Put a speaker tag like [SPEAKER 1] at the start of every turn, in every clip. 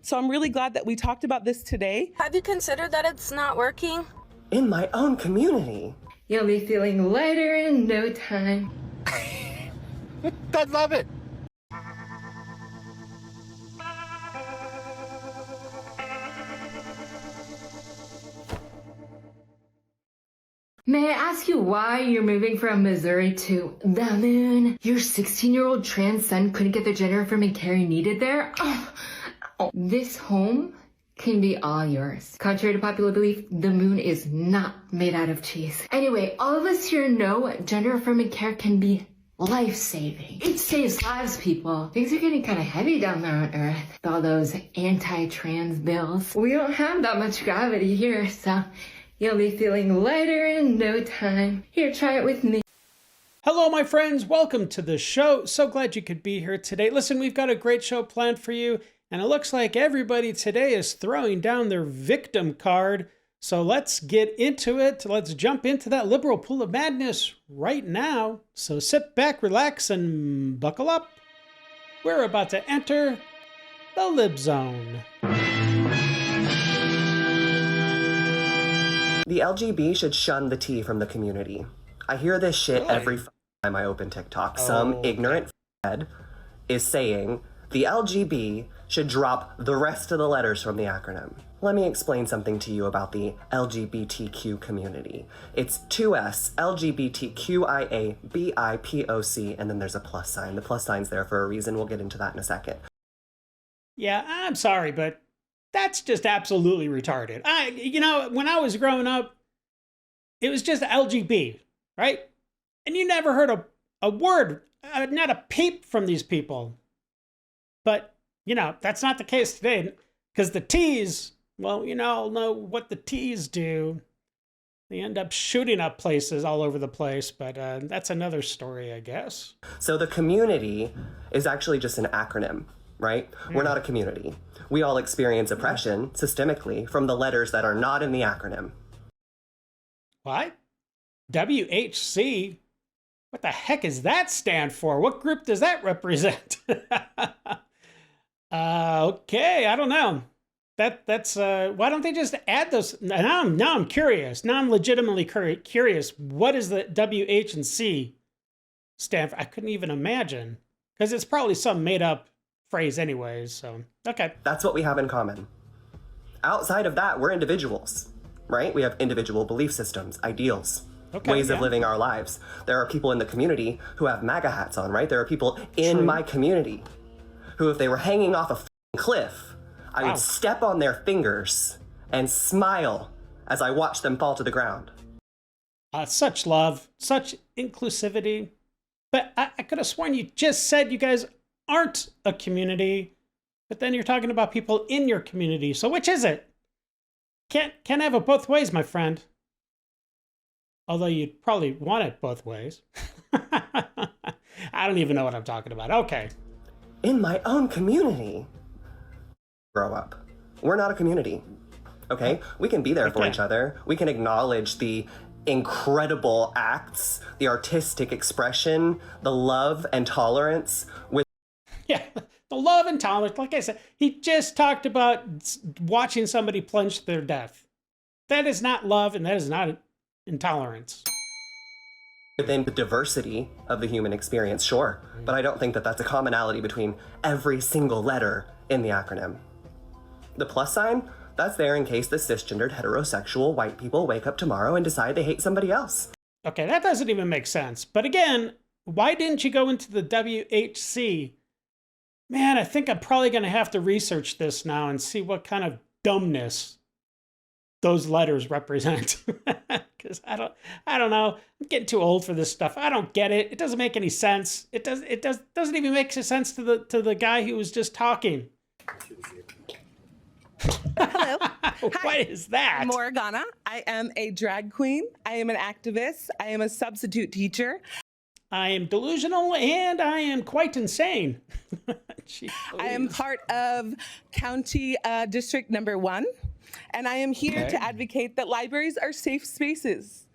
[SPEAKER 1] So I'm really glad that we talked about this today.
[SPEAKER 2] Have you considered that it's not working?
[SPEAKER 3] In my own community.
[SPEAKER 4] You'll be feeling lighter in no time.
[SPEAKER 5] I love it.
[SPEAKER 4] May I ask you why you're moving from Missouri to the moon? Your 16-year-old trans son couldn't get the gender-affirming care he needed there? Oh. This home can be all yours. Contrary to popular belief, the moon is not made out of cheese. Anyway, all of us here know gender-affirming care can be life-saving. It saves lives, people. Things are getting kind of heavy down there on Earth with all those anti-trans bills. We don't have that much gravity here, so you'll be feeling lighter in no time. Here, try it with me.
[SPEAKER 6] Hello, my friends. Welcome to the show. So glad you could be here today. Listen, we've got a great show planned for you, and it looks like everybody today is throwing down their victim card. So let's get into it. Let's jump into that liberal pool of madness right now. So sit back, relax, and buckle up. We're about to enter the Lib Zone.
[SPEAKER 3] The LGB should shun the T from the community. I hear this shit
[SPEAKER 6] Really?
[SPEAKER 3] every time I open TikTok. Some ignorant head is saying the LGB should drop the rest of the letters from the acronym. Let me explain something to you about the LGBTQ community. It's 2S, LGBTQIA, and then there's a plus sign. The plus sign's there for a reason. We'll get into that in a second.
[SPEAKER 6] Yeah, I'm sorry, but that's just absolutely retarded. When I was growing up, it was just LGB, right? And you never heard a word, not a peep from these people. But, that's not the case today. Because the T's, well, all know what the T's do. They end up shooting up places all over the place, but that's another story, I guess.
[SPEAKER 3] So the community is actually just an acronym, right? We're not a community. We all experience oppression systemically from the letters that are not in the acronym.
[SPEAKER 6] What? WHC? What the heck does that stand for? What group does that represent? Okay, I don't know. That's why don't they just add those? Now I'm curious. Now I'm legitimately curious. What does the WH and C stand for? I couldn't even imagine, because it's probably some made up phrase anyways. So okay,
[SPEAKER 3] That's what we have in common. Outside of that, we're individuals, right? We have individual belief systems, ideals, ways of living our lives. There are people in the community who have MAGA hats on, right? There are people in my community who, if they were hanging off a cliff, I would step on their fingers and smile as I watched them fall to the ground.
[SPEAKER 6] Such love, such inclusivity. But I could have sworn you just said you guys aren't a community, but then you're talking about people in your community. So which is it? Can't have it both ways, my friend. Although you'd probably want it both ways. I don't even know what I'm talking about. Okay.
[SPEAKER 3] In my own community. Grow up. We're not a community. Okay? We can be there for each other. We can acknowledge the incredible acts, the artistic expression, the love and tolerance with
[SPEAKER 6] The love and tolerance. Like I said, he just talked about watching somebody plunge to their death. That is not love, and that is not intolerance.
[SPEAKER 3] within the diversity of the human experience, sure. But I don't think that that's a commonality between every single letter in the acronym. The plus sign, that's there in case the cisgendered heterosexual white people wake up tomorrow and decide they hate somebody else.
[SPEAKER 6] Okay, that doesn't even make sense. But again, why didn't you go into the WHC? Man, I think I'm probably going to have to research this now and see what kind of dumbness those letters represent. Because I don't know. I'm getting too old for this stuff. I don't get it. It doesn't make any sense. It doesn't even make sense to the guy who was just talking.
[SPEAKER 1] Hello.
[SPEAKER 6] What is that?
[SPEAKER 1] I'm Morgana. I am a drag queen. I am an activist. I am a substitute teacher.
[SPEAKER 6] I am delusional and I am quite insane.
[SPEAKER 1] I am part of County District Number 1, and I am here to advocate that libraries are safe spaces.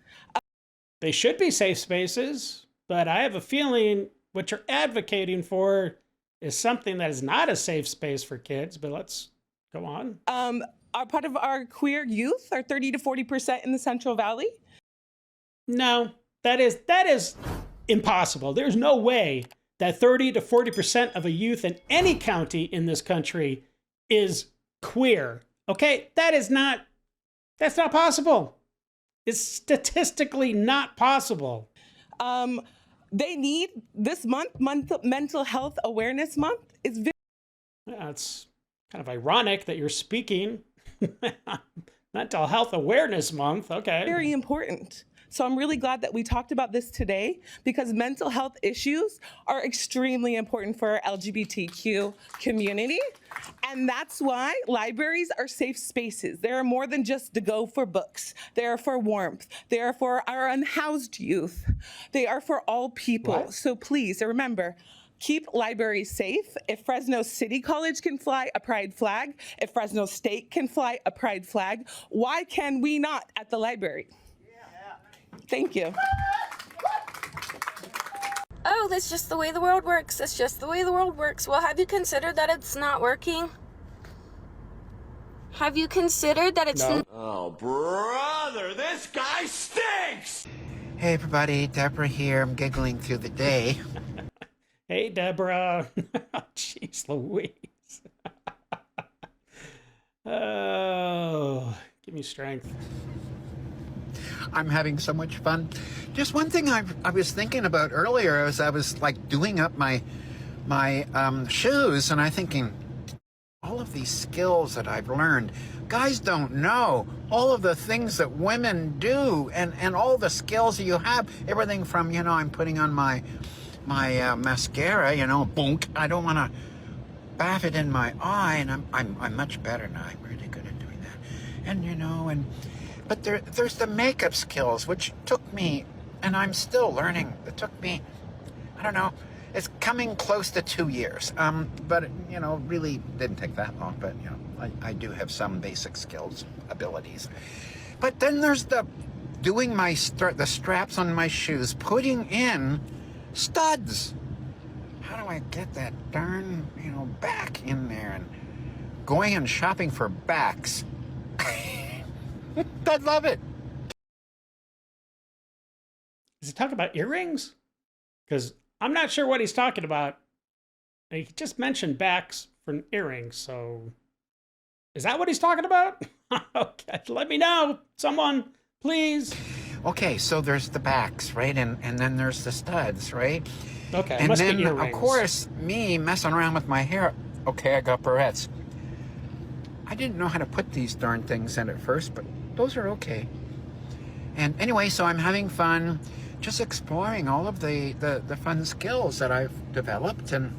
[SPEAKER 6] They should be safe spaces, but I have a feeling what you're advocating for is something that is not a safe space for kids, but let's Go on.
[SPEAKER 1] Are part of our queer youth are 30 to 40% in the Central Valley?
[SPEAKER 6] No, that is impossible. There's no way that 30 to 40% of a youth in any county in this country is queer. Okay, that's not possible. It's statistically not possible.
[SPEAKER 1] They need this month, Mental Health Awareness Month.
[SPEAKER 6] It's kind of ironic that you're speaking Mental Health Awareness Month. Okay.
[SPEAKER 1] Very important. So I'm really glad that we talked about this today because mental health issues are extremely important for our LGBTQ community. And that's why libraries are safe spaces. They are more than just to go for books. They are for warmth. They are for our unhoused youth. They are for all people.
[SPEAKER 6] What?
[SPEAKER 1] So please remember, keep libraries safe. If Fresno City College can fly a pride flag, if Fresno State can fly a pride flag, why can we not at the library? Thank you.
[SPEAKER 2] Oh, that's just the way the world works. That's just the way the world works. Well, have you considered that it's not working? Have you considered that it's
[SPEAKER 6] No.
[SPEAKER 7] Oh, brother, this guy stinks!
[SPEAKER 5] Hey, everybody. Deborah here. I'm giggling through the day.
[SPEAKER 6] Hey, Deborah. Jeez Louise. Oh, give me strength.
[SPEAKER 5] I'm having so much fun. Just one thing I was thinking about earlier as I was like doing up my shoes, and I'm thinking, all of these skills that I've learned, guys don't know all of the things that women do, and all the skills that you have. Everything from, I'm putting on my mascara, boonk. I don't want to baff it in my eye, and I'm much better now. I'm really good at doing that, and but there's the makeup skills, which took me, and I'm still learning. It took me, I don't know, it's coming close to 2 years. But really didn't take that long. But I do have some basic skills, abilities. But then there's the doing the straps on my shoes, putting in studs. How do I get that darn back in there, and going and shopping for backs? I love it.
[SPEAKER 6] Is he talking about earrings? Because I'm not sure what he's talking about. He just mentioned backs for earrings, so is that what he's talking about? Okay, let me know. Someone, please.
[SPEAKER 5] Okay, so there's the backs, right? And then there's the studs, right?
[SPEAKER 6] Okay,
[SPEAKER 5] and
[SPEAKER 6] must
[SPEAKER 5] then,
[SPEAKER 6] be earrings.
[SPEAKER 5] Of course, me messing around with my hair. Okay, I got barrettes. I didn't know how to put these darn things in at first, but those are okay. And anyway, so I'm having fun just exploring all of the fun skills that I've developed and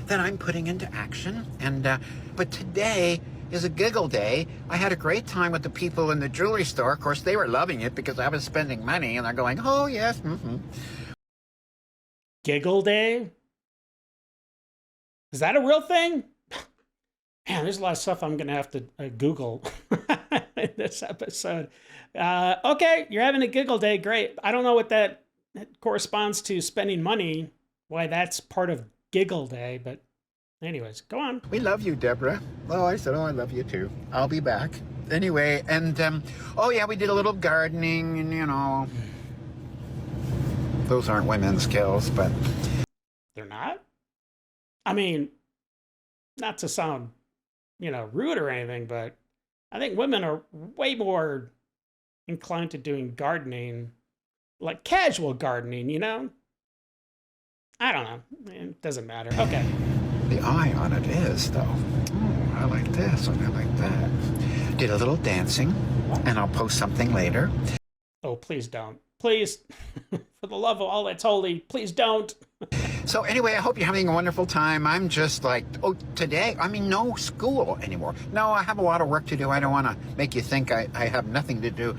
[SPEAKER 5] that I'm putting into action. And but today is a giggle day. I had a great time with the people in the jewelry store. Of course, they were loving it because I was spending money, and they're going, oh, yes, mm-hmm.
[SPEAKER 6] Giggle day? Is that a real thing? Man, there's a lot of stuff I'm going to have to Google in this episode. Okay, you're having a giggle day. Great. I don't know what that corresponds to spending money, why that's part of giggle day, but anyways, go on.
[SPEAKER 5] We love you, Deborah. Oh, I said, I love you too. I'll be back. Anyway, and, oh yeah, we did a little gardening and, those aren't women's skills, but.
[SPEAKER 6] They're not? I mean, not to sound, rude or anything, but I think women are way more inclined to doing gardening, like casual gardening, I don't know. It doesn't matter. Okay.
[SPEAKER 5] The eye on it is, though. Oh, I like this and I like that. Did a little dancing, and I'll post something later.
[SPEAKER 6] Oh, please don't. Please, for the love of all that's holy, please don't.
[SPEAKER 5] So anyway, I hope you're having a wonderful time. I'm just like, today, no school anymore. No, I have a lot of work to do. I don't want to make you think I have nothing to do.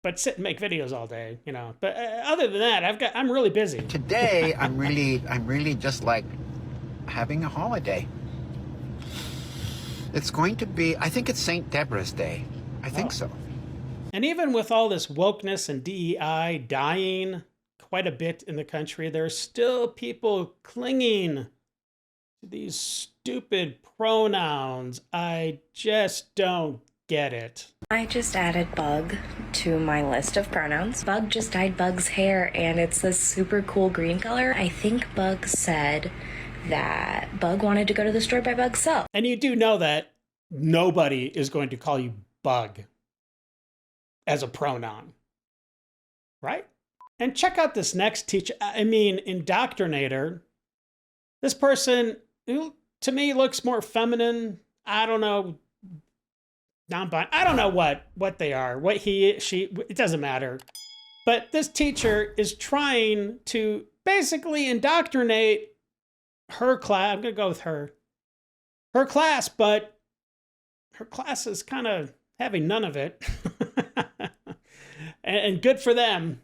[SPEAKER 6] But sit and make videos all day, But other than that, I'm really busy.
[SPEAKER 5] Today, I'm really just like having a holiday. It's going to be, I think it's St. Deborah's Day. I think so.
[SPEAKER 6] And even with all this wokeness and DEI dying quite a bit in the country, there are still people clinging These stupid pronouns. I just don't get it.
[SPEAKER 8] I just added Bug to my list of pronouns. Bug just dyed Bug's hair, and it's this super cool green color. I think Bug said that Bug wanted to go to the store by Bug's self.
[SPEAKER 6] And you do know that nobody is going to call you Bug as a pronoun, right? And check out this next teacher, indoctrinator. This person, who to me looks more feminine. I don't know. Non-binary. I don't know what they are, what she, it doesn't matter. But this teacher is trying to basically indoctrinate her class. I'm going to go with her class, but her class is kind of having none of it. and good for them.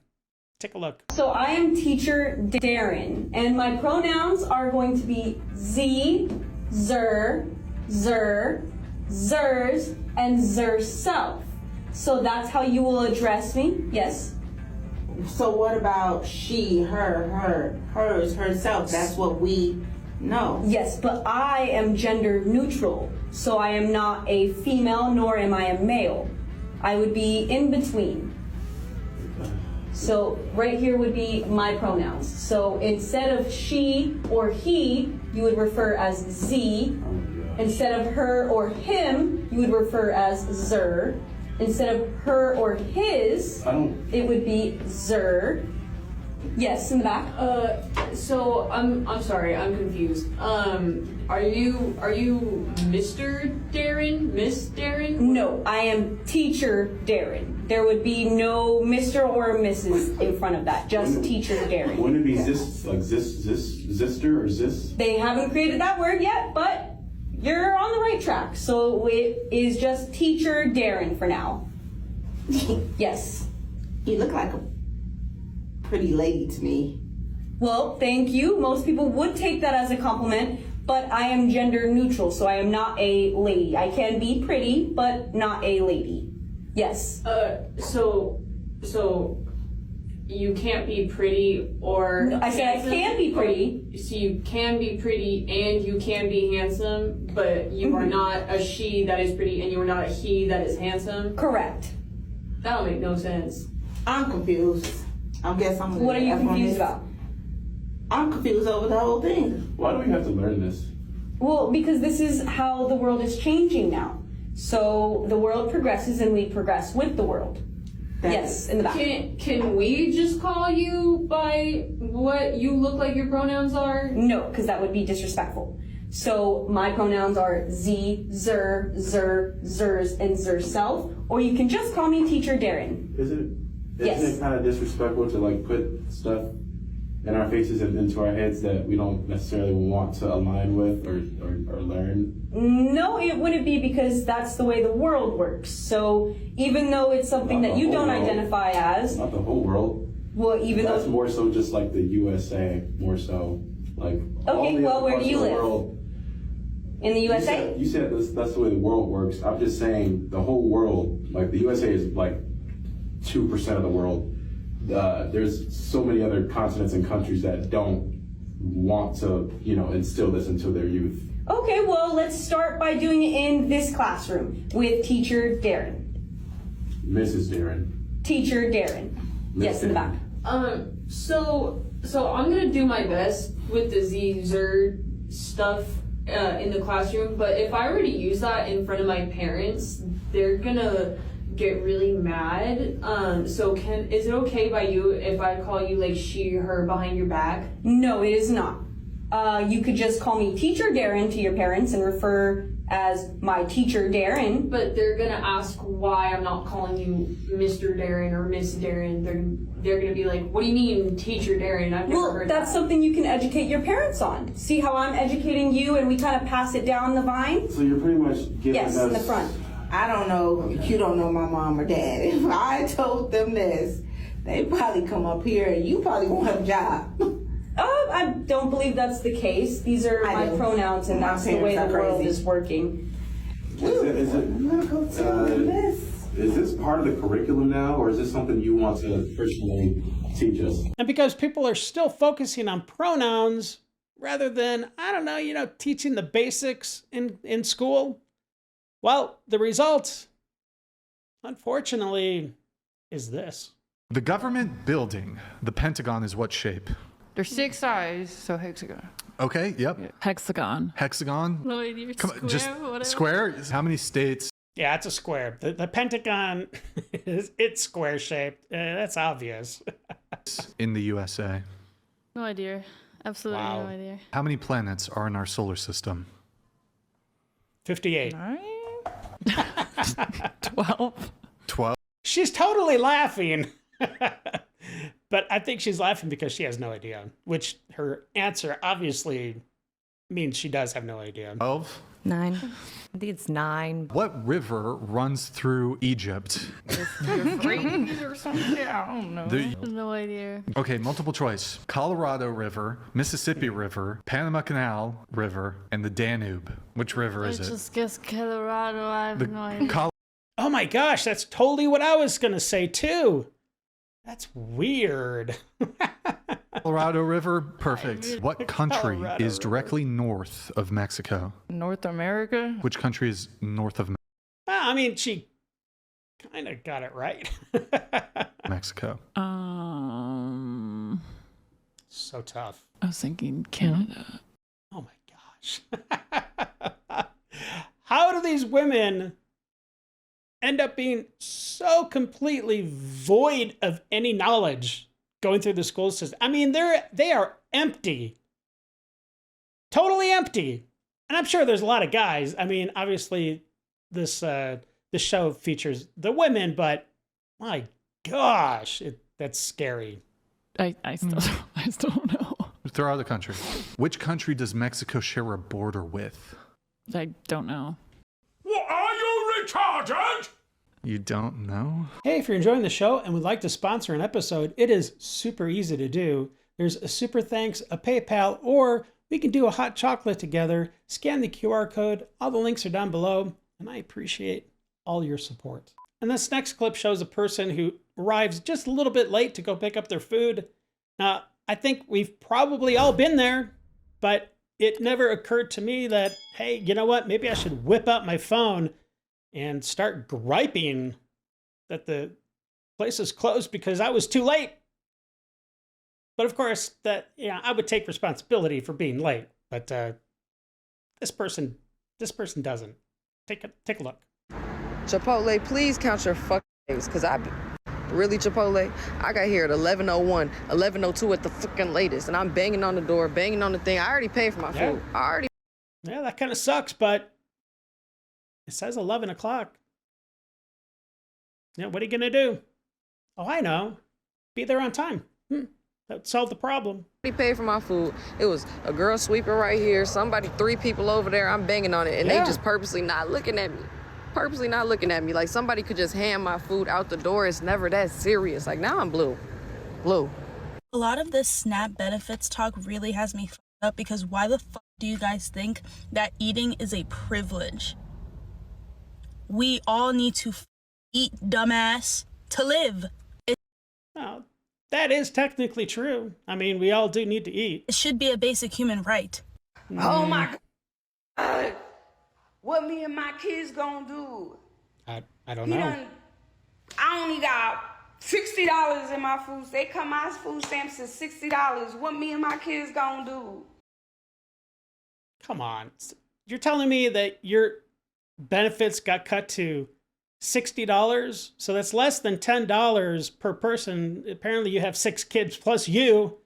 [SPEAKER 6] Take a look.
[SPEAKER 9] So I am teacher Darren, and my pronouns are going to be Z, zer, zers, and zerself. So that's how you will address me, yes?
[SPEAKER 10] So what about she, her, hers, herself? That's what we know.
[SPEAKER 9] Yes, but I am gender neutral. So I am not a female, nor am I a male. I would be in between. So right here would be my pronouns. So instead of she or he, you would refer as Z. Instead of her or him, you would refer as zer. Instead of her or his, it would be zer. Yes, in the back.
[SPEAKER 11] So I'm sorry, I'm confused. Are you Mr. Darren? Miss Darren?
[SPEAKER 9] No, I am teacher Darren. There would be no Mr. or Mrs. in front of that, just teacher Darren.
[SPEAKER 12] Wouldn't it be zister or zis?
[SPEAKER 9] They haven't created that word yet, but you're on the right track. So it is just teacher Darren for now. Yes.
[SPEAKER 10] You look like a pretty lady to me.
[SPEAKER 9] Well, thank you. Most people would take that as a compliment, but I am gender neutral, so I am not a lady. I can be pretty, but not a lady. Yes.
[SPEAKER 11] So you can't be pretty or
[SPEAKER 9] no, I said I can be pretty.
[SPEAKER 11] So you can be pretty and you can be handsome, but you are not a she that is pretty and you are not a he that is handsome?
[SPEAKER 9] Correct.
[SPEAKER 11] That don't make no sense.
[SPEAKER 10] I'm confused. I guess I'm.
[SPEAKER 9] What are you confused about?
[SPEAKER 10] I'm confused over the whole thing.
[SPEAKER 12] Why do we have to learn this?
[SPEAKER 9] Well, because this is how the world is changing now. So the world progresses and we progress with the world. Yes, in the back.
[SPEAKER 11] Can we just call you by what you look like your pronouns are?
[SPEAKER 9] No, because that would be disrespectful. So my pronouns are Z, zer, zers, and zerself. Or you can just call me teacher Darren.
[SPEAKER 12] Isn't
[SPEAKER 9] Yes.
[SPEAKER 12] it kind of disrespectful to like put stuff in our faces and into our heads that we don't necessarily want to align with or learn?
[SPEAKER 9] No, it wouldn't be, because that's the way the world works. So even though it's something that you don't identify as,
[SPEAKER 12] not the whole world.
[SPEAKER 9] Well, even
[SPEAKER 12] that's
[SPEAKER 9] though
[SPEAKER 12] more so just like the USA, more so like.
[SPEAKER 9] Okay, well, where do you live?
[SPEAKER 12] World,
[SPEAKER 9] in the USA?
[SPEAKER 12] You said that's the way the world works. I'm just saying the whole world, like the USA is like 2% of the world. There's so many other continents and countries that don't want to, instill this into their youth.
[SPEAKER 9] Okay, well, let's start by doing it in this classroom with teacher Darren.
[SPEAKER 12] Mrs. Darren.
[SPEAKER 9] Teacher Darren. Yes, in the back.
[SPEAKER 11] So I'm gonna do my best with the Z-Zer stuff in the classroom, but if I were to use that in front of my parents, they're gonna get really mad. So is it okay by you if I call you like she, her behind your back?
[SPEAKER 9] No, it is not. You could just call me teacher Darren to your parents and refer as my teacher Darren.
[SPEAKER 11] But they're gonna ask why I'm not calling you Mr. Darren or Miss Darren. They're gonna be like, what do you mean teacher Darren? I've never heard
[SPEAKER 9] that's
[SPEAKER 11] that.
[SPEAKER 9] something you can educate your parents on. See how I'm educating you and we kind of pass it down the vine?
[SPEAKER 12] So you're pretty much giving us...
[SPEAKER 9] Yes, in the front.
[SPEAKER 10] I don't know. You don't know my mom or dad. If I told them this, they probably come up here and you probably won't have a job.
[SPEAKER 9] I don't believe that's the case. These are my pronouns, and that's the way the world is working.
[SPEAKER 12] Is this part of the curriculum now, or is this something you want to personally teach us?
[SPEAKER 6] And because people are still focusing on pronouns rather than, I don't know, teaching the basics in school? Well, the result, unfortunately, is this.
[SPEAKER 13] The government building, the Pentagon, is what shape?
[SPEAKER 14] There's 6 sides, so hexagon.
[SPEAKER 13] Okay, yep.
[SPEAKER 14] Hexagon.
[SPEAKER 13] Hexagon?
[SPEAKER 14] No idea.
[SPEAKER 13] Come on, just square? How many states?
[SPEAKER 6] Yeah, it's a square. The Pentagon, it's square-shaped. That's obvious.
[SPEAKER 13] In the USA.
[SPEAKER 14] No idea. Absolutely no idea.
[SPEAKER 13] How many planets are in our solar system?
[SPEAKER 6] 58.
[SPEAKER 14] 12.
[SPEAKER 13] 12.
[SPEAKER 6] She's totally laughing. But I think she's laughing because she has no idea, which her answer obviously means she does have no idea.
[SPEAKER 13] 12.
[SPEAKER 15] 9. I think it's 9.
[SPEAKER 13] What river runs through Egypt?
[SPEAKER 14] or something. Yeah, I don't know. No idea.
[SPEAKER 13] Okay, multiple choice. Colorado River, Mississippi River, Panama Canal River, and the Danube. Which river is it?
[SPEAKER 14] Just guess Colorado. I have no idea.
[SPEAKER 6] Oh my gosh, that's totally what I was going to say too. That's weird.
[SPEAKER 13] Colorado River, perfect. What country
[SPEAKER 6] Colorado
[SPEAKER 13] is directly north of Mexico?
[SPEAKER 14] North America?
[SPEAKER 13] Which country is north of
[SPEAKER 6] Well, I mean, she kind of got it right.
[SPEAKER 13] Mexico?
[SPEAKER 6] So tough.
[SPEAKER 14] I was thinking Canada.
[SPEAKER 6] Oh my gosh. How do these women end up being so completely void of any knowledge going through the school system? I mean, they are empty. Totally empty. And I'm sure there's a lot of guys. I mean, obviously this show features the women, but my gosh, that's scary.
[SPEAKER 14] I still don't know.
[SPEAKER 13] Throw out the country. Which country does Mexico share a border with?
[SPEAKER 14] I don't know.
[SPEAKER 7] What, are you retarded?
[SPEAKER 13] You don't know?
[SPEAKER 6] Hey, if you're enjoying the show and would like to sponsor an episode, it is super easy to do. There's a super thanks, a PayPal, or we can do a hot chocolate together. Scan the QR code. All the links are down below, and I appreciate all your support. And this next clip shows a person who arrives just a little bit late to go pick up their food. Now, I think we've probably all been there, but it never occurred to me that, hey, you know what? Maybe I should whip out my phone and start griping that the place is closed because I was too late. But of course, I would take responsibility for being late. But this person doesn't. Take a look.
[SPEAKER 16] Chipotle, please count your fucking days, because really, Chipotle, I got here at 11:01, 11:02 at the fucking latest, and I'm banging on the door, banging on the thing. I already paid for my food.
[SPEAKER 6] Yeah, that kind of sucks, but it says 11 o'clock. Yeah, what are you going to do? Oh, I know. Be there on time. That would solve the problem.
[SPEAKER 16] I already paid for my food. It was a girl sweeping right here, 3 people over there, I'm banging on it, and they just purposely not looking at me. Like somebody could just hand my food out the door. It's never that serious. Like now I'm blue.
[SPEAKER 17] A lot of this SNAP benefits talk really has me fucked up, because why the fuck do you guys think that eating is a privilege? We all need to eat, dumbass, to live.
[SPEAKER 6] Well, that is technically true. I mean, we all do need to eat.
[SPEAKER 17] It should be a basic human right.
[SPEAKER 10] Oh my God. What me and my kids gonna do?
[SPEAKER 6] I don't know.
[SPEAKER 10] I only got $60 in my food. They come my food stamps is $60. What me and my kids gonna do?
[SPEAKER 6] Come on. You're telling me that your benefits got cut to $60? So that's less than $10 per person. Apparently you have 6 kids plus you.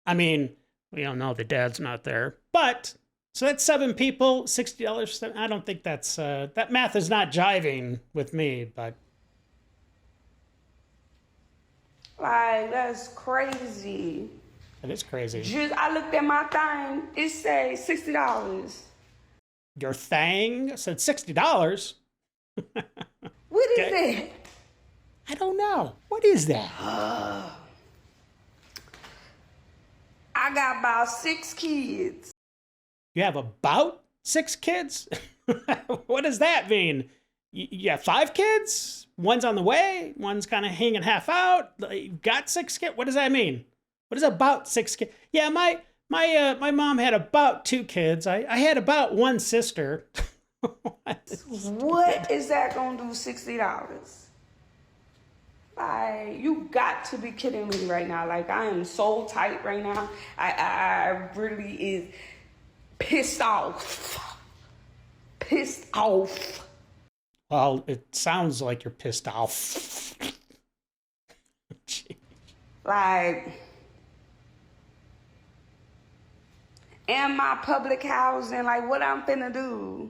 [SPEAKER 6] I mean, we all know the dad's not there. But, so that's 7 people, $60. I don't think that's, that math is not jiving with me, but.
[SPEAKER 10] Like, that's crazy.
[SPEAKER 6] That is crazy.
[SPEAKER 10] I looked at my thing, it said $60.
[SPEAKER 6] Your thing said $60?
[SPEAKER 10] What is that?
[SPEAKER 6] I don't know. What is that?
[SPEAKER 10] I got about 6 kids.
[SPEAKER 6] You have about 6 kids? What does that mean? You have 5 kids? One's on the way? One's kind of hanging half out? You got 6 kids? What does that mean? What is about 6 kids? Yeah, My mom had about 2 kids. I had about 1 sister.
[SPEAKER 10] What is that gonna do $60? Like, you got to be kidding me right now. Like, I am so tight right now. I really is pissed off. Pissed off.
[SPEAKER 6] Well, it sounds like you're pissed off.
[SPEAKER 10] Like, and my public housing, like, what I'm finna do?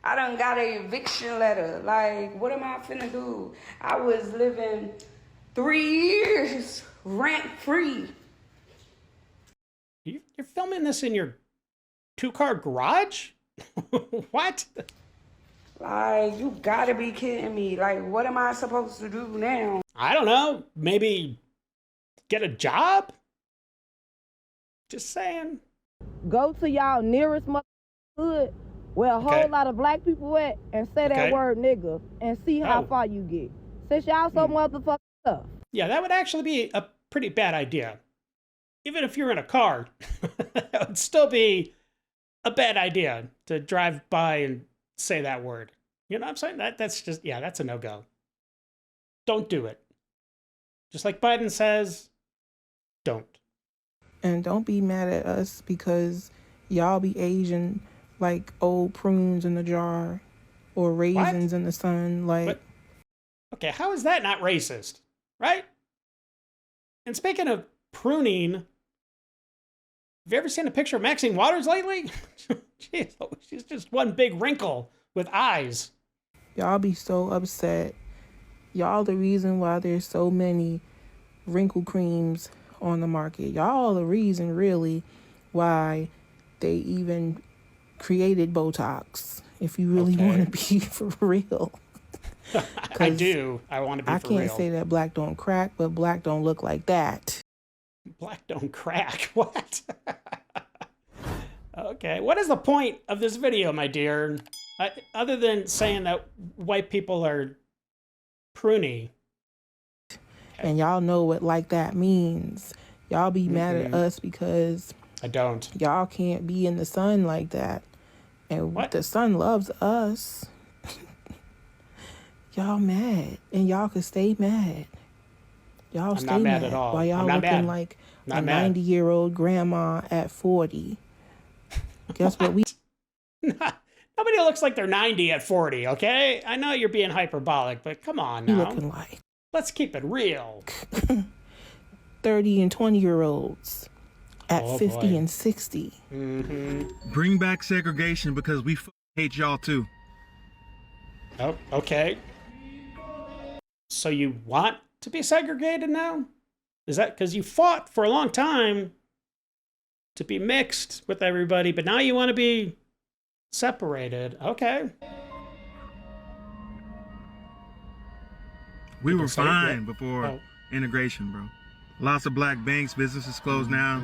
[SPEAKER 10] I done got an eviction letter. Like, what am I finna do? I was living 3 years rent-free.
[SPEAKER 6] You're filming this in your 2-car garage? What?
[SPEAKER 10] Like, you gotta be kidding me. Like, what am I supposed to do now?
[SPEAKER 6] I don't know. Maybe get a job? Just saying.
[SPEAKER 18] Go to y'all nearest hood where a whole lot of black people at and say that word nigga and see how far you get. Since y'all so motherfucking tough.
[SPEAKER 6] Yeah, that would actually be a pretty bad idea. Even if you're in a car, it would still be a bad idea to drive by and say that word. You know what I'm saying? That's just, yeah, that's a no-go. Don't do it. Just like Biden says, don't.
[SPEAKER 19] And don't be mad at us because y'all be Asian like old prunes in the jar or raisins in the sun. Like,
[SPEAKER 6] okay, how is that not racist? Right? And speaking of pruning, have you ever seen a picture of Maxine Waters lately? She's just one big wrinkle with eyes.
[SPEAKER 19] Y'all be so upset. Y'all the reason why there's so many wrinkle creams on the market. Y'all the reason really why they even created Botox. If you really want to be for real.
[SPEAKER 6] I do. I want to be for real.
[SPEAKER 19] I can't say that black don't crack, but black don't look like that.
[SPEAKER 6] Black don't crack? What? Okay. What is the point of this video, my dear? Other than saying that white people are pruny.
[SPEAKER 19] And y'all know what like that means. Y'all be mad at us because
[SPEAKER 6] I don't.
[SPEAKER 19] Y'all can't be in the sun like that. And the sun loves us. Y'all mad. And y'all can stay mad. Y'all stay
[SPEAKER 6] not mad at all.
[SPEAKER 19] While y'all looking like a 90-year-old grandma at 40. Guess what we...
[SPEAKER 6] Nobody looks like they're 90 at 40, okay? I know you're being hyperbolic, but come on now.
[SPEAKER 19] Looking like...
[SPEAKER 6] Let's keep it real.
[SPEAKER 19] 30 and 20-year-olds at 50 and 60.
[SPEAKER 20] Bring back segregation because we hate y'all too.
[SPEAKER 6] Oh, okay. So you want to be segregated now? Is that because you fought for a long time to be mixed with everybody, but now you want to be separated? Okay.
[SPEAKER 20] We were fine before integration, bro. Lots of black banks, businesses closed now.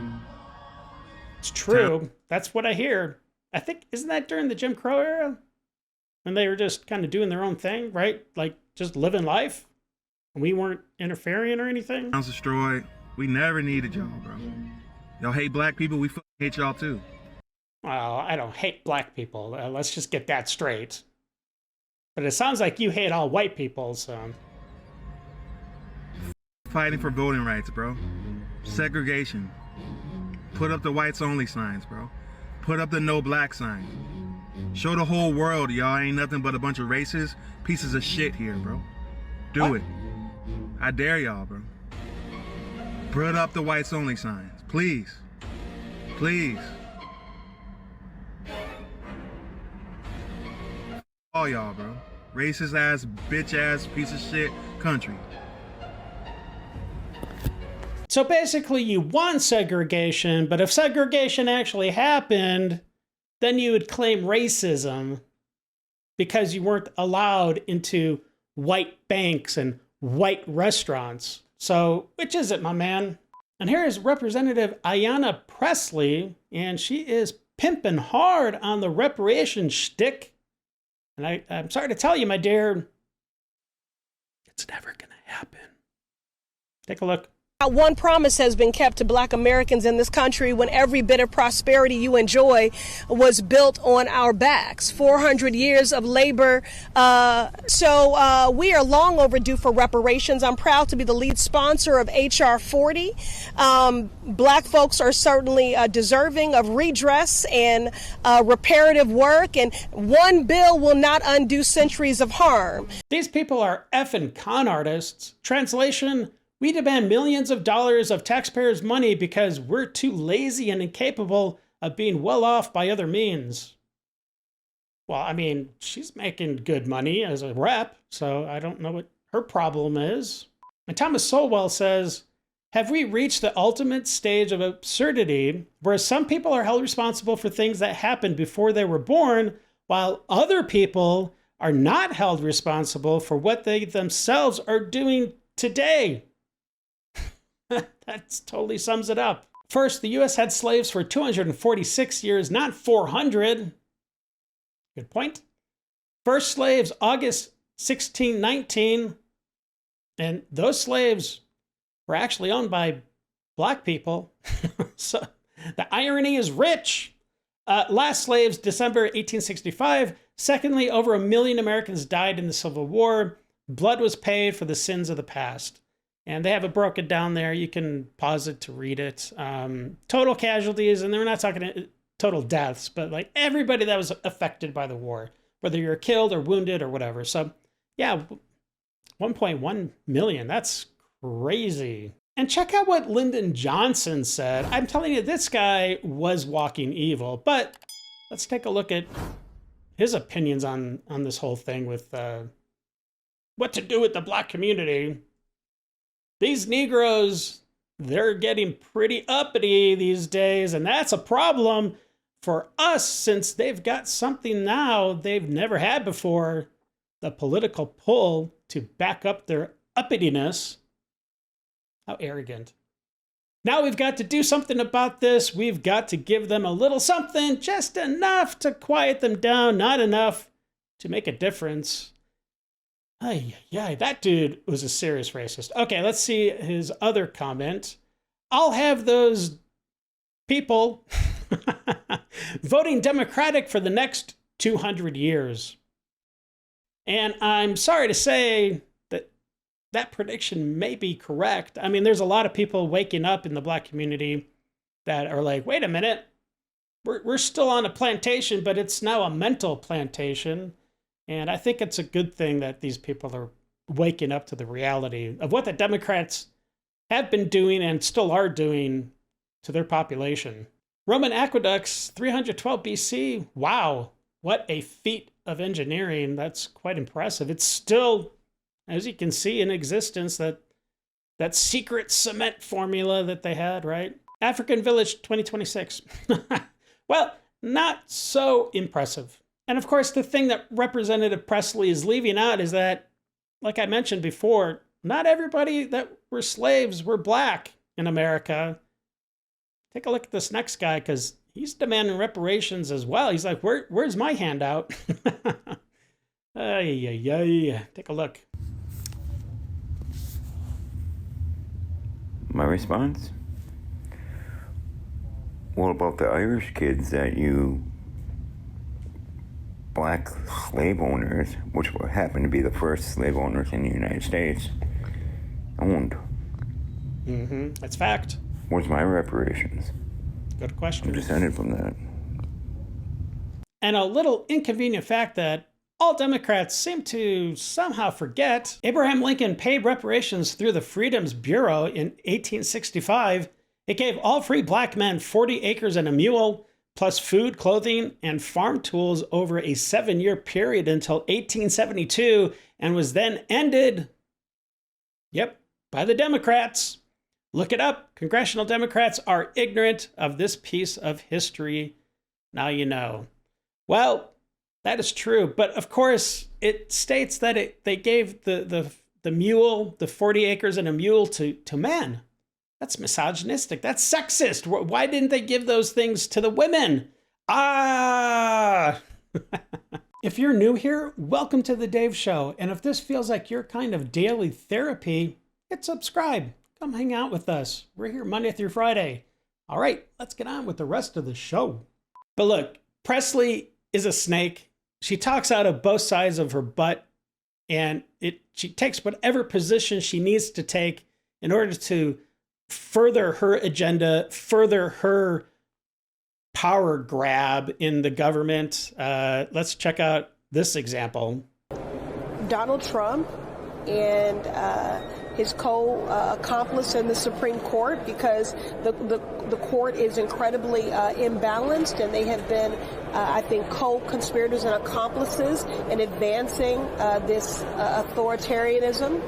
[SPEAKER 6] It's true. That's what I hear. I think, isn't that during the Jim Crow era? When they were just kind of doing their own thing, right? Like, just living life? And we weren't interfering or anything?
[SPEAKER 20] Towns destroyed. We never needed y'all, bro. Y'all hate black people, we hate y'all too.
[SPEAKER 6] Well, I don't hate black people. Let's just get that straight. But it sounds like you hate all white people, so...
[SPEAKER 20] Fighting for voting rights, bro. Segregation. Put up the whites only signs, bro. Put up the no black sign. Show the whole world y'all ain't nothing but a bunch of racist pieces of shit here, bro. Do it. I dare y'all, bro. Put up the whites only signs. Please. Please. All y'all, bro. Racist ass, bitch ass, piece of shit country.
[SPEAKER 6] So basically you want segregation, but if segregation actually happened, then you would claim racism because you weren't allowed into white banks and white restaurants. So which is it, my man? And here is Representative Ayanna Pressley, and she is pimping hard on the reparations shtick. And I'm sorry to tell you, my dear, it's never gonna happen. Take a look.
[SPEAKER 21] Not one promise has been kept to Black Americans in this country when every bit of prosperity you enjoy was built on our backs. 400 years of labor. So we are long overdue for reparations. I'm proud to be the lead sponsor of H.R. 40. Black folks are certainly deserving of redress and reparative work, and one bill will not undo centuries of harm.
[SPEAKER 6] These people are effing con artists. Translation: we demand millions of dollars of taxpayers' money because we're too lazy and incapable of being well off by other means. Well, I mean, she's making good money as a rep, so I don't know what her problem is. And Thomas Sowell says, have we reached the ultimate stage of absurdity where some people are held responsible for things that happened before they were born, while other people are not held responsible for what they themselves are doing today? That totally sums it up. First, the U.S. had slaves for 246 years, not 400. Good point. First slaves, August 1619. And those slaves were actually owned by Black people. So the irony is rich. Last slaves, December 1865. Secondly, over 1 million Americans died in the Civil War. Blood was paid for the sins of the past. And they have it broken down there. You can pause it to read it. Total casualties, and we're not talking total deaths, but like everybody that was affected by the war, whether you're killed or wounded or whatever. So yeah, 1.1 million, that's crazy. And check out what Lyndon Johnson said. I'm telling you, this guy was walking evil, but let's take a look at his opinions on this whole thing with what to do with the Black community. These Negroes, they're getting pretty uppity these days, and that's a problem for us since they've got something now they've never had before, the political pull to back up their uppityness. How arrogant. Now we've got to do something about this. We've got to give them a little something, just enough to quiet them down, not enough to make a difference. Yeah, that dude was a serious racist. Okay, let's see his other comment. I'll have those people voting Democratic for the next 200 years. And I'm sorry to say that that prediction may be correct. I mean, there's a lot of people waking up in the Black community that are like, wait a minute, we're still on a plantation, but it's now a mental plantation. And I think it's a good thing that these people are waking up to the reality of what the Democrats have been doing and still are doing to their population. Roman aqueducts, 312 BC. Wow, what a feat of engineering. That's quite impressive. It's still, as you can see, in existence, that secret cement formula that they had, right? African Village 2026. Well, not so impressive. And of course, the thing that Representative Presley is leaving out is that, like I mentioned before, not everybody that were slaves were Black in America. Take a look at this next guy, because he's demanding reparations as well. He's like, where's my handout? Take a look.
[SPEAKER 22] My response? What about the Irish kids that you Black slave owners, which happened to be the first slave owners in the United States, owned?
[SPEAKER 6] That's fact.
[SPEAKER 22] Where's my reparations?
[SPEAKER 6] Good question.
[SPEAKER 22] I'm descended from that.
[SPEAKER 6] And a little inconvenient fact that all Democrats seem to somehow forget: Abraham Lincoln paid reparations through the Freedoms Bureau in 1865. It gave all free Black men 40 acres and a mule, plus food, clothing, and farm tools over a 7-year period until 1872, and was then ended, by the Democrats. Look it up. Congressional Democrats are ignorant of this piece of history. Now you know. Well, that is true. But of course, it states that they gave the mule, the 40 acres and a mule to men. That's misogynistic. That's sexist. Why didn't they give those things to the women? If you're new here, welcome to The Dave Show. And if this feels like your kind of daily therapy, hit subscribe. Come hang out with us. We're here Monday through Friday. All right, let's get on with the rest of the show. But look, Presley is a snake. She talks out of both sides of her butt, and she takes whatever position she needs to take in order to further her agenda, further her power grab in the government. Let's check out this example.
[SPEAKER 21] Donald Trump and his co-accomplice in the Supreme Court, because the court is incredibly imbalanced, and they have been, I think, co-conspirators and accomplices in advancing this authoritarianism.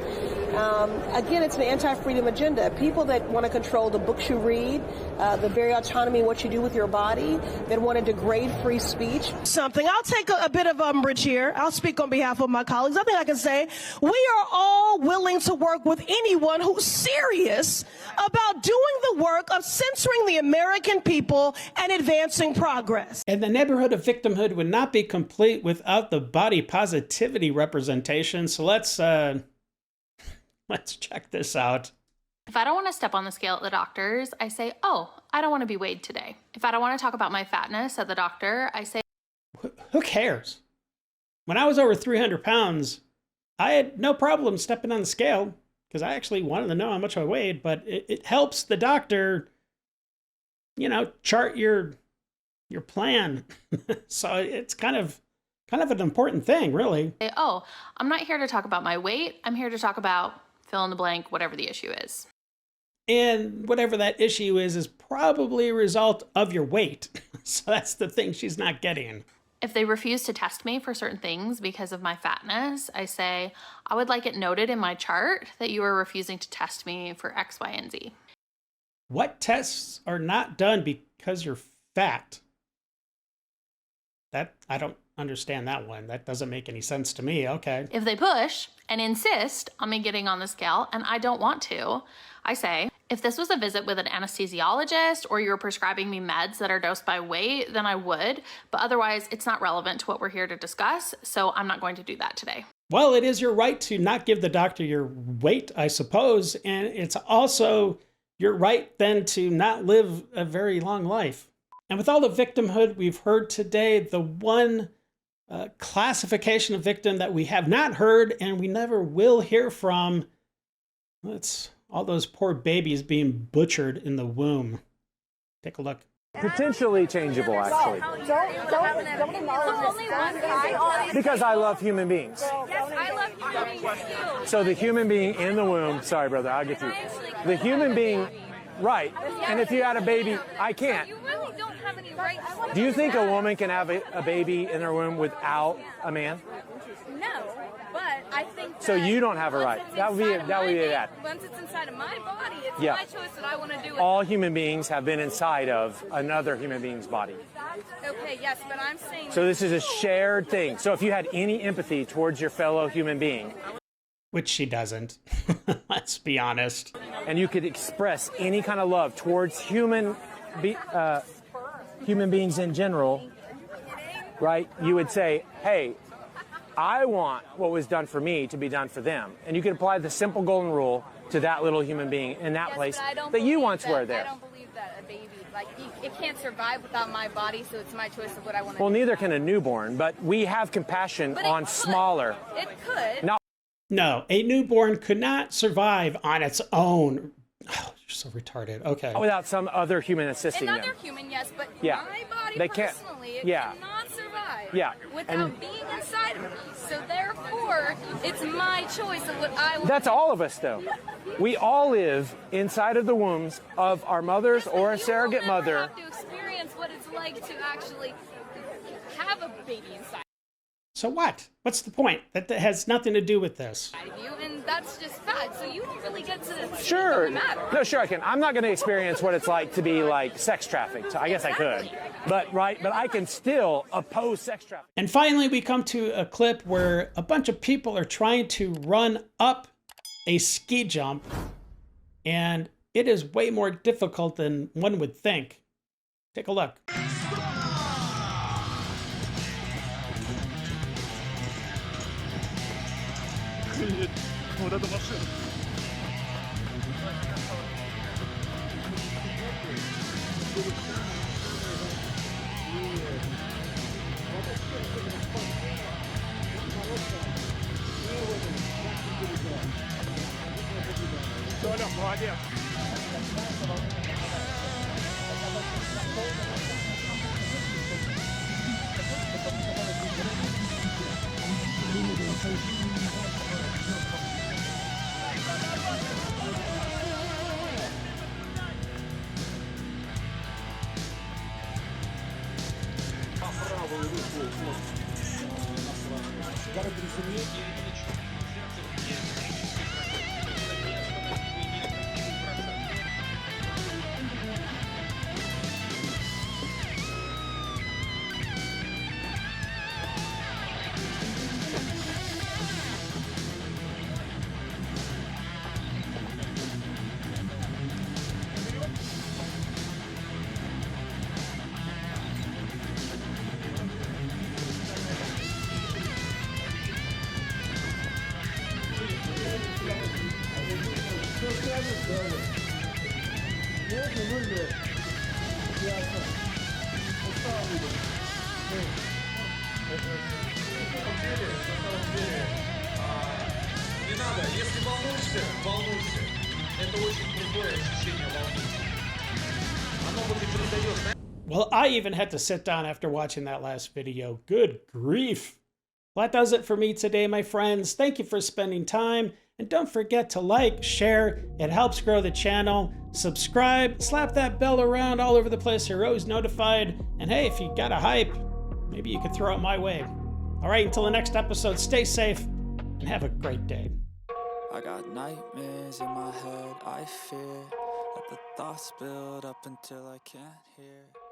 [SPEAKER 21] Again, it's an anti-freedom agenda. People that want to control the books you read, the very autonomy of what you do with your body, that want to degrade free speech. I'll take a bit of umbrage here. I'll speak on behalf of my colleagues. I think I can say we are all willing to work with anyone who's serious about doing the work of censoring the American people and advancing progress.
[SPEAKER 6] And the neighborhood of victimhood would not be complete without the body positivity representation. So let's check this out.
[SPEAKER 3] If I don't want to step on the scale at the doctor's, I say, oh, I don't want to be weighed today. If I don't want to talk about my fatness at the doctor, I say,
[SPEAKER 6] who cares? When I was over 300 pounds, I had no problem stepping on the scale because I actually wanted to know how much I weighed, but it helps the doctor, chart your plan. So it's kind of an important thing, really.
[SPEAKER 3] Oh, I'm not here to talk about my weight. I'm here to talk about fill in the blank, whatever the issue is.
[SPEAKER 6] And whatever that issue is probably a result of your weight. So that's the thing she's not getting.
[SPEAKER 3] If they refuse to test me for certain things because of my fatness, I say, I would like it noted in my chart that you are refusing to test me for X, Y, and Z.
[SPEAKER 6] What tests are not done because you're fat? I don't understand that one. That doesn't make any sense to me. Okay.
[SPEAKER 3] If they push and insist on me getting on the scale and I don't want to, I say, if this was a visit with an anesthesiologist or you were prescribing me meds that are dosed by weight, then I would. But otherwise, it's not relevant to what we're here to discuss, so I'm not going to do that today.
[SPEAKER 6] Well, it is your right to not give the doctor your weight, I suppose. And it's also your right then to not live a very long life. And with all the victimhood we've heard today, the one classification of victim that we have not heard and we never will hear from, it's all those poor babies being butchered in the womb. Take a look.
[SPEAKER 4] Potentially changeable, actually. Because I love human beings.
[SPEAKER 2] Yes, I love human beings too.
[SPEAKER 4] So the human being in the womb, sorry brother, I'll get you. The human being, right, and if you had a baby, I can't.
[SPEAKER 2] You really don't have any rights.
[SPEAKER 4] Do you think a woman can have a baby in her womb without a man?
[SPEAKER 2] No, but I think
[SPEAKER 4] So you don't have a right. That would be that.
[SPEAKER 2] Once it's inside of my body, it's
[SPEAKER 4] Yeah.
[SPEAKER 2] my choice that I want to do it.
[SPEAKER 4] All human beings have been inside of another human being's body.
[SPEAKER 2] Okay, yes, but I'm saying...
[SPEAKER 4] So this is a shared thing. So if you had any empathy towards your fellow human being,
[SPEAKER 6] which she doesn't, let's be honest,
[SPEAKER 4] and you could express any kind of love towards human beings in general, right? You would say, hey, I want what was done for me to be done for them. And you could apply the simple golden rule to that little human being in that place that you once were there.
[SPEAKER 2] I don't believe that a baby, it can't survive without my body, so it's my choice of what I want to do.
[SPEAKER 4] Well, neither can a newborn, but we have compassion on smaller.
[SPEAKER 2] It could.
[SPEAKER 6] No, a newborn could not survive on its own. Oh, you're so retarded. Okay.
[SPEAKER 4] Without some other human assisting them.
[SPEAKER 2] Another human, yes, but
[SPEAKER 4] Yeah.
[SPEAKER 2] my body
[SPEAKER 4] They can't-
[SPEAKER 2] personally, it
[SPEAKER 4] yeah.
[SPEAKER 2] cannot survive
[SPEAKER 4] Yeah.
[SPEAKER 2] without being inside of me. So therefore, it's my choice of what I want.
[SPEAKER 4] That's all of us, though. We all live inside of the wombs of our mothers or a surrogate
[SPEAKER 2] You will never
[SPEAKER 4] mother.
[SPEAKER 2] have to experience what it's like to actually have a baby inside
[SPEAKER 6] So what? What's the point? That has nothing to do with this.
[SPEAKER 2] of you, and that's just fact. So you don't really get to
[SPEAKER 4] Sure.
[SPEAKER 2] the matter.
[SPEAKER 4] No, sure I can. I'm not going to experience what it's like to be like sex trafficked. I guess I could. But I can still oppose sex trafficking.
[SPEAKER 6] And finally, we come to a clip where a bunch of people are trying to run up a ski jump, and it is way more difficult than one would think. Take a look.
[SPEAKER 4] Все, Лёх, молодец.
[SPEAKER 7] По правую руку от
[SPEAKER 1] Не надо, если волнуешься, волнуйся. Это очень крутое ощущение волнения. Оно вот и передает.
[SPEAKER 6] Well, I even had to sit down after watching that last video. Good grief. Well, that does it for me today, my friends. Thank you for spending time. And don't forget to like, share. It helps grow the channel. Subscribe, slap that bell around all over the place so you're always notified. And hey, if you got a hype, maybe you could throw it my way. All right, until the next episode, stay safe and have a great day.
[SPEAKER 5] I got nightmares in my head, I fear that the thoughts build up until I can't hear.